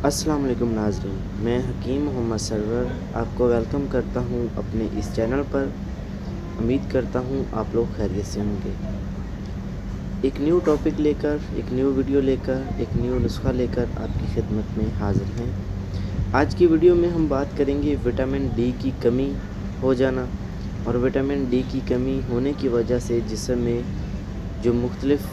अस्सलाम वालेकुम नाज़रीन, मैं हकीम मोहम्मद सरवर आपको वेलकम करता हूं अपने इस चैनल पर। उम्मीद करता हूं आप लोग खैरियत से होंगे। एक न्यू टॉपिक लेकर, एक न्यू वीडियो लेकर, एक न्यू नुस्खा लेकर आपकी खिदमत में हाज़िर हैं। आज की वीडियो में हम बात करेंगे विटामिन डी की कमी हो जाना और विटामिन डी की कमी होने की वजह से जिस्म में जो मुख्तलिफ़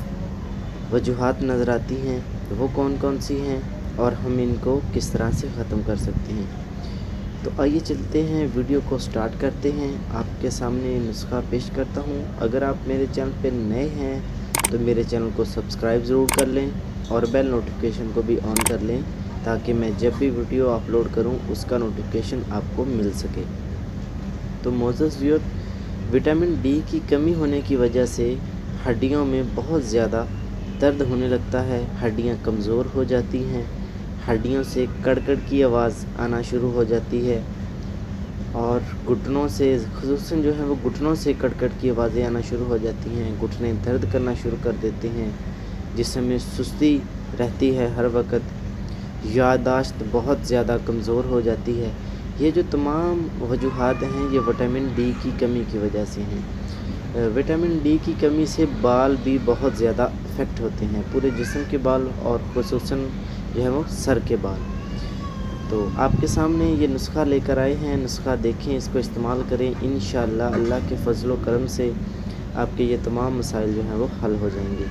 वजूहात नज़र आती हैं वो कौन कौन सी हैं और हम इनको किस तरह से ख़त्म कर सकते हैं। तो आइए चलते हैं, वीडियो को स्टार्ट करते हैं। आपके सामने नुस्खा पेश करता हूं। अगर आप मेरे चैनल पर नए हैं तो मेरे चैनल को सब्सक्राइब ज़रूर कर लें और बेल नोटिफिकेशन को भी ऑन कर लें ताकि मैं जब भी वीडियो अपलोड करूं उसका नोटिफिकेशन आपको मिल सके। तो मोअज़्ज़ज़ व्यूअर, विटामिन डी की कमी होने की वजह से हड्डियों में बहुत ज़्यादा दर्द होने लगता है, हड्डियां कमज़ोर हो जाती हैं, हड्डियों से कड़कड़ की आवाज़ आना शुरू हो जाती है और घुटनों से ख़ुसूसन जो है वो घुटनों से कड़कड़ की आवाज़ें आना शुरू हो जाती हैं। घुटने दर्द करना शुरू कर देते हैं, जिसमें में सुस्ती रहती है हर वक्त, याददाश्त बहुत ज़्यादा कमज़ोर हो जाती है। ये जो तमाम वजूहात हैं ये विटामिन डी की कमी की वजह से हैं। विटामिन डी की कमी से बाल भी बहुत ज़्यादा अफेक्ट होते हैं, पूरे जिस्म के बाल और ख़ुसूसन जो है वो सर के बाल। तो आपके सामने ये नुस्खा लेकर आए हैं, नुस्खा देखें, इसको इस्तेमाल करें। इंशाअल्लाह अल्लाह के फजल व करम से आपके ये तमाम मसाइल जो हैं वो हल हो जाएंगे।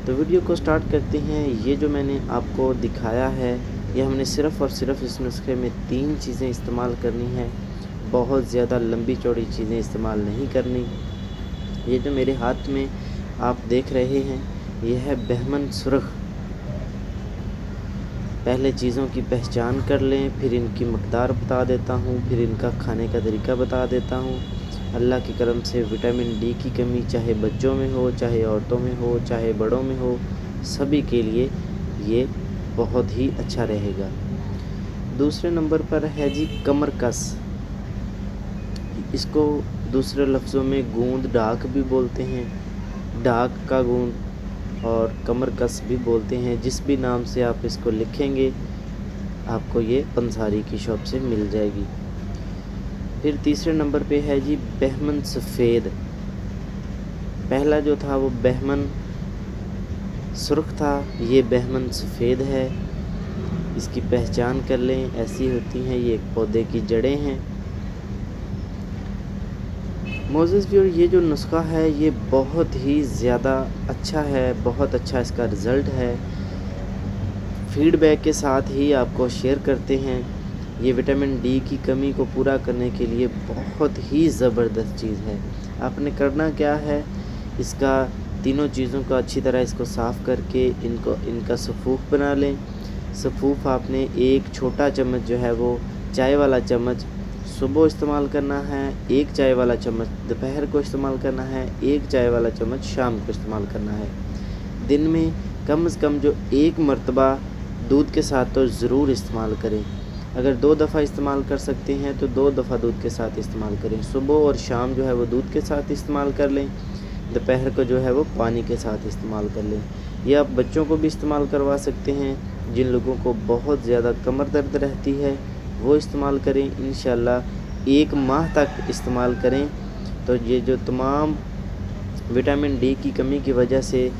तो वीडियो को स्टार्ट करते हैं। ये जो मैंने आपको दिखाया है ये हमने सिर्फ़ और सिर्फ इस नुस्खे में 3 चीज़ें इस्तेमाल करनी हैं, बहुत ज़्यादा लंबी चौड़ी चीज़ें इस्तेमाल नहीं करनी। ये जो मेरे हाथ में आप देख रहे हैं ये है बहमन सुर्ख। पहले चीज़ों की पहचान कर लें, फिर इनकी मकदार बता देता हूँ, फिर इनका खाने का तरीका बता देता हूँ। अल्लाह की करम से विटामिन डी की कमी चाहे बच्चों में हो, चाहे औरतों में हो, चाहे बड़ों में हो, सभी के लिए ये बहुत ही अच्छा रहेगा। दूसरे नंबर पर है जी कमर कस। इसको दूसरे लफ्ज़ों में गूंद डाक भी बोलते हैं, डाक का गूंद और कमर कस भी बोलते हैं। जिस भी नाम से आप इसको लिखेंगे आपको ये पंसारी की शॉप से मिल जाएगी। फिर तीसरे नंबर पे है जी बहमन सफ़ेद। पहला जो था वो बहमन सुर्ख था, ये बहमन सफ़ेद है। इसकी पहचान कर लें, ऐसी होती हैं, ये एक पौधे की जड़ें हैं। मोअज़्ज़ज़ व्यूअर, ये जो नुस्खा है ये बहुत ही ज़्यादा अच्छा है, बहुत अच्छा इसका रिज़ल्ट है। फीडबैक के साथ ही आपको शेयर करते हैं। ये विटामिन डी की कमी को पूरा करने के लिए बहुत ही ज़बरदस्त चीज़ है। आपने करना क्या है, इसका तीनों चीज़ों का अच्छी तरह इसको साफ़ करके इनका सफ़ूफ़ बना लें। सफ़ूफ़ आपने एक छोटा चम्मच जो है वो चाय वाला चम्मच सुबह इस्तेमाल करना है, 1 चाय वाला चम्मच दोपहर को इस्तेमाल करना है, 1 चाय वाला चम्मच शाम को इस्तेमाल करना है। दिन में कम से कम जो 1 मरतबा दूध के साथ तो ज़रूर इस्तेमाल करें। अगर 2 दफ़ा इस्तेमाल कर सकते हैं तो 2 दफ़ा दूध के साथ इस्तेमाल करें। सुबह और शाम जो है वो दूध के साथ इस्तेमाल कर लें, दोपहर को जो है वो पानी के साथ इस्तेमाल कर लें। ये आप बच्चों को भी इस्तेमाल करवा सकते हैं, जिन लोगों को बहुत ज़्यादा कमर दर्द रहती है वो इस्तेमाल करें। इंशाअल्लाह 1 माह तक इस्तेमाल करें तो ये जो तमाम विटामिन डी की कमी की वजह से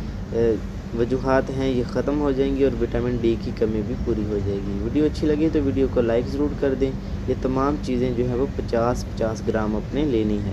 वजूहात हैं ये ख़त्म हो जाएंगी और विटामिन डी की कमी भी पूरी हो जाएगी। वीडियो अच्छी लगी तो वीडियो को लाइक ज़रूर कर दें। ये तमाम चीज़ें जो है वो 50-50 ग्राम अपने लेनी है।